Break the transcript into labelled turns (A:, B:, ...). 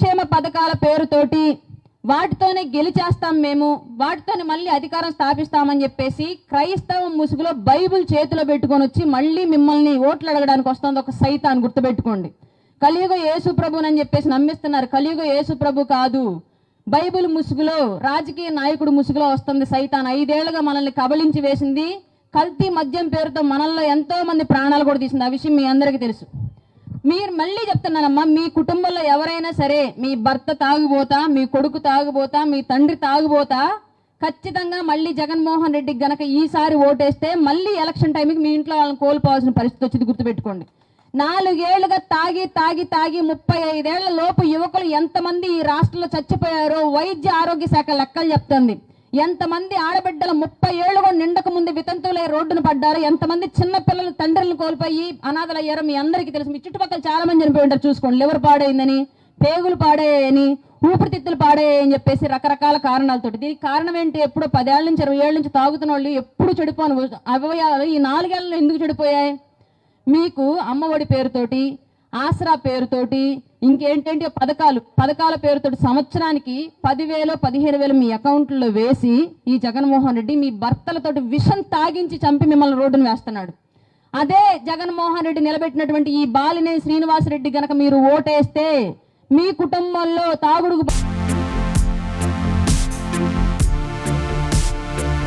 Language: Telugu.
A: సంక్షేమ పథకాల పేరుతోటి వాటితోనే గెలిచేస్తాం మేము, వాటితోనే మళ్ళీ అధికారం స్థాపిస్తామని చెప్పేసి క్రైస్తవ ముసుగులో బైబిల్ చేతిలో పెట్టుకొని వచ్చి మళ్ళీ మిమ్మల్ని ఓట్లు అడగడానికి వస్తుంది ఒక సైతాన్, గుర్తుపెట్టుకోండి. కలియుగ యేసు ప్రభునని చెప్పేసి నమ్మిస్తున్నారు. కలియుగ యేసు ప్రభు కాదు, బైబిల్ ముసుగులో రాజకీయ నాయకుడు ముసుగులో వస్తుంది సైతాన్. 5 ఏళ్లుగా మనల్ని కబళించి వేసింది. కల్తీ మద్యం పేరుతో మనల్లో ఎంతో మంది ప్రాణాలు కూడా తీసింది. ఆ విషయం మీ అందరికీ తెలుసు. మీరు మళ్ళీ చెప్తున్నానమ్మా, మీ కుటుంబంలో ఎవరైనా సరే మీ భర్త తాగుబోతా, మీ కొడుకు తాగుబోతా, మీ తండ్రి తాగుబోతా, ఖచ్చితంగా మళ్ళీ జగన్మోహన్ రెడ్డికి గనక ఈసారి ఓటేస్తే మళ్ళీ ఎలక్షన్ టైంకి మీ ఇంట్లో వాళ్ళని కోల్పోవాల్సిన పరిస్థితి వచ్చింది, గుర్తుపెట్టుకోండి. 4 ఏళ్లుగా తాగి 35 ఏళ్ల లోపు యువకులు ఎంతమంది ఈ రాష్ట్రంలో చచ్చిపోయారో వైద్య ఆరోగ్య శాఖ లెక్కలు చెప్తుంది. ఎంతమంది ఆడబిడ్డలు 30 ఏళ్ళు కూడా నిండక ముందు వితంతువులై రోడ్డును పడ్డారు, ఎంతమంది చిన్న పిల్లలు తండ్రులను కోల్పోయి అనాథలయ్యారో మీ అందరికీ తెలుసు. మీ చుట్టుపక్కల చాలా మంది చనిపోయి ఉంటారు, చూసుకోండి. లివర్ పాడైందని, పేగులు పాడేయని, ఊపిరితిత్తులు పాడేయని చెప్పేసి రకరకాల కారణాలతోటి. దీనికి కారణం ఏంటి? ఎప్పుడో 10 ఏళ్ల నుంచి 20 ఏళ్ల నుంచి తాగుతున్న వాళ్ళు ఎప్పుడు చెడిపోను అవయవాలు ఈ 4 ఏళ్లలో ఎందుకు చెడిపోయాయి? మీకు అమ్మఒడి పేరుతోటి, ఆసరా పేరుతోటి, ఇంకేంటంటే పథకాల పేరుతోటి సంవత్సరానికి 10,000 15,000 మీ అకౌంట్లో వేసి ఈ జగన్మోహన్ రెడ్డి మీ భర్తలతోటి విషం తాగించి చంపి మిమ్మల్ని రోడ్డును వేస్తున్నాడు. అదే జగన్మోహన్ రెడ్డి నిలబెట్టినటువంటి ఈ బాలినేని శ్రీనివాసరెడ్డి గనక మీరు ఓటేస్తే మీ కుటుంబంలో తాగుడుకు